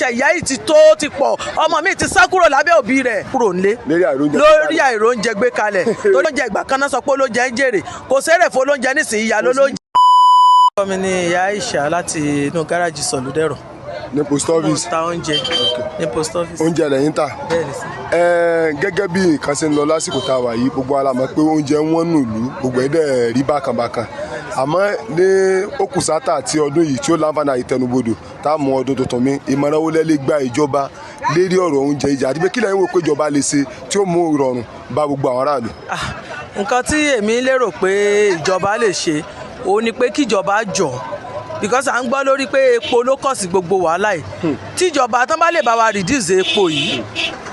ṣiṣẹ́ ìyà yìí ti tó ti pọ̀ ọmọ mi ti sá kúrò lábẹ́ òbí rẹ̀ kúrò nílé lórí àìróúnjẹ gbé kalẹ̀ tó lóúnjẹ ìgbà kan náà sọ pé olóúnjẹ ń jèrè kò sẹ́rẹ̀ fún olóúnjẹ nísìnyí ìyá lólóúnjẹ. ọmọ mi ni ìyá Aisha láti inú gáràjì Sọ̀lúdẹ̀rọ̀ ní post office. ta oúnjẹ ní post office. oúnjẹ lẹ́yìn ta. bẹ́ẹ̀ni sí. gẹ́gẹ́ bí nǹkan ṣe ń lọ lásìkò tá a wà yìí gbogbo ara mọ̀ pé oúnjẹ wọn nùlú gbogbo ẹ̀ dẹ̀ rí bákanbákan àmọ́ ní òkùsátà àti ọdún yìí tí ó láǹfààní ìtẹnubodò tá a mú ọdún tuntun mi ìmọ̀ràn wo lẹ́ lè gba ìjọba lérí ọ̀rọ̀ oúnjẹ ìjà àti pé kí lẹ́yìn wò pé ìjọba lè ṣe tí ó mú ìrọ̀rùn bá gbogbo àwọn aráàlú. nǹkan tí èmi lérò pé ìjọba lè ṣe òun ni pé kíjọba jọ because à ń gbọ́ lórí pé epo ló kọ̀ sí gbogbo wàhálà yìí tíjọba tán bá lè bá wa reduce epo yìí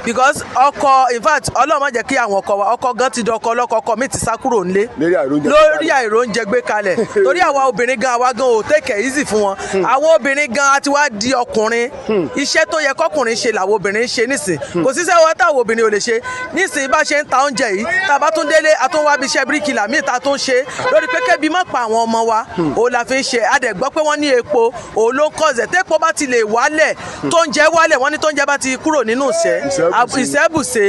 because ọkọ̀ in fact ọlọ́run má jẹ́ kí àwọn ọkọ̀ wa ọkọ̀ gan ti dọkọ̀ ọlọ́kọ̀ mi ti sá kúrò nílé lórí àìróúnjẹ gbé kalẹ̀ torí àwa obìnrin gan àwa gan ò take it easy fún wọn àwọn obìnrin gan àti wá di ọkùnrin iṣẹ́ tó yẹ kọkùnrin ṣe làwọn obìnrin ṣe nísìn kò síṣẹ́ wọn táwọn obìnrin ò lè ṣe nísìn bá ṣe ń ta oúnjẹ yìí tá a bá tún délé a tún wá bí iṣẹ́ bíríkìlà míì ta tún ṣe lórí pé kébi má pa àwọn ọmọ wa òun la fi ń ṣe adẹ̀gbọ́ pé wọ́n ní epo òun ló ń kọ̀ọ̀zẹ̀ tépo bá ti lè wálẹ̀ tó ń jẹ́ wálẹ̀ wọ́n ní tó ń jẹ́ bá ti kúrò nínú ìṣẹ́bùṣe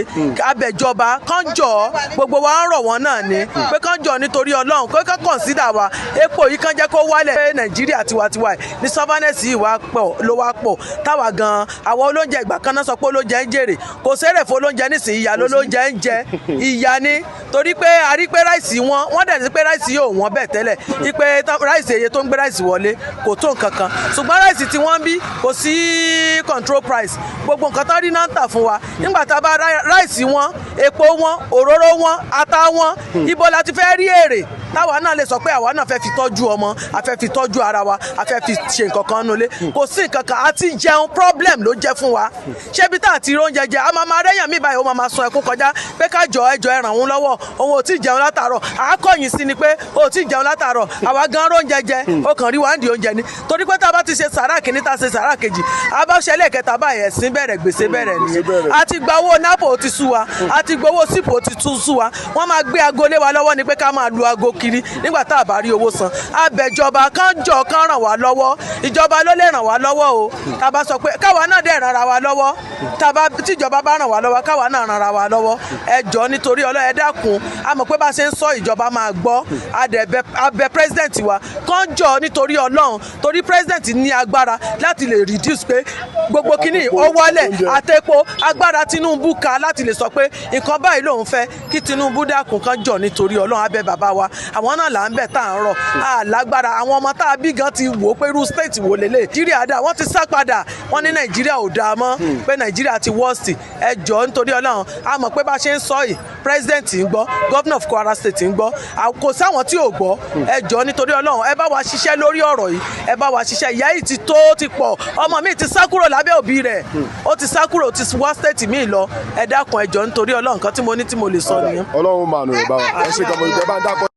abẹ́jọba kánjọ gbogbo wa ń rọ̀ wọ́n náà ni pé kánjọ nítorí ọlọ́run pé kán kọ̀nsídà wa epo yìí kán jẹ́ kó wálẹ̀ pé nàìjíríà tiwantiwa ní sọ́fánẹ́sì yìí ló wá pọ̀ táwa gan àwọn olóúnjẹ ìgbà kan náà sọ pé olóúnjẹ ń jèrè kò sẹ́rẹ̀ fún olóúnjẹ nísìnyí ìyá lólóúnjẹ ń jẹ ìyá ni torí pé a rí pé ráìsì wọ́n dẹ̀ sí pé ráìsì yóò wọ́n bẹ̀ tẹ́lẹ̀ wípé ráìsì èyí tó ń gbé ráìsì wọlé kò tó nǹkan kan ṣùgbọ́n ráìsì tí wọ́n ń bí kò sí control price gbogbo nǹkan tó rí náà ń tà fún wa nígbà tá a bá ráìsì wọn epo wọn òróró wọn ata wọn ibo la ti fẹ́ rí èrè táwa náà lè sọ pé àwa náà fẹ́ fi tọ́jú ọmọ a fẹ́ fi tọ́jú ara wa a fẹ́ fi ṣe nǹkan kan nulẹ̀ kò sí nǹkan kan àti jẹun problem ló jẹ́ fún wa ṣébi tá àti oúnjẹ jẹ a máa rẹ́yàn mí báyìí ó máa sun ẹkún kọjá pé ká jọ ẹjọ́ ẹ ràn wọ́n lọ́wọ́ òun ò tí ì jẹun látàárọ̀ àákọ́yìn sí ni pé ó tí ì jẹun látàárọ̀ àwa gan róúnjẹ jẹ ó kàn rí wá ń di oúnjẹ ni torí pé tá a bá ti ṣe sàrà kìíní tá a ṣe sàrà kejì a bá ṣẹlẹ̀ kẹta báyìí ẹ̀sìn bẹ̀rẹ̀ gbèsè bẹ̀rẹ̀ nìyẹn a ti gba owó nápò ó ti sú wa a ti gbowó sípò ó ti tún sú wa wọ́n máa gbé aago lé wa lọ́wọ́ ni pé ká máa lu aago kiri nígbà tá a bá rí owó san abẹ́jọba kan jọ kan ràn wá lọ́wọ́ ìjọba ló lè ràn wá lọ́wọ́ o tá a bá sọ pé káwa náà dẹ̀ ràn wa lọ́wọ́ tíjọba bá ràn wá lọ́wọ́ káwa náà ràn wa lọ́wọ́ ẹ jọ̀ọ́ nítorí Ọlọ́run ẹ dákun a mọ̀ pé bá a ṣe ń sọ ìjọba máa gbọ́ abẹ president wa kan jọ nítorí Ọlọ́run torí president ní agbára láti lè reduce pé gbogbo kínní ó wọlé àtẹ̀pọ̀ agbára Tinubu ká láti lè sọ pé nǹkan báyìí lòun fẹ́ kí Tinubu dákun kan jọ nítorí Ọlọ́run abẹ bàbá wa àwọn náà là ń bẹ̀ tá à ń rọ̀ alágbára àwọn ọmọ tá a bí gan ti wò ó pé irú state wo lélẹ̀ Nàìjíríà dá wọ́n ti sá padà wọ́n ní Nàìjíríà ò dáa mọ́ pé Nàìjíríà ti worst ẹ jọ̀ọ́ nítorí Ọlọ́run a mọ̀ pé bá a ṣe ń sọ yìí president ń gbọ́ governor of Kwara state ń gbọ́ kò sáwọn tí ò gbọ́ ẹ jọ̀ọ́ nítorí Ọlọ́run ẹ bá wa ṣiṣẹ́ lórí ọ̀rọ̀ yìí ẹ bá wa ṣiṣẹ́ ìyà yìí ti tó ti pọ̀ ọmọ mi ti sá kúrò lábẹ́ òbí rẹ̀ ó ti sá kúrò ti wá state mi lọ ẹ dákun ẹ jọ̀ọ́ nítorí Ọlọ́run kan tí mo ní tí mo lè sọ nìyẹn. Ọlọ́run máa nù ẹ bá wa ẹ ṣe kọ́mọ ìjọba ń dákọ.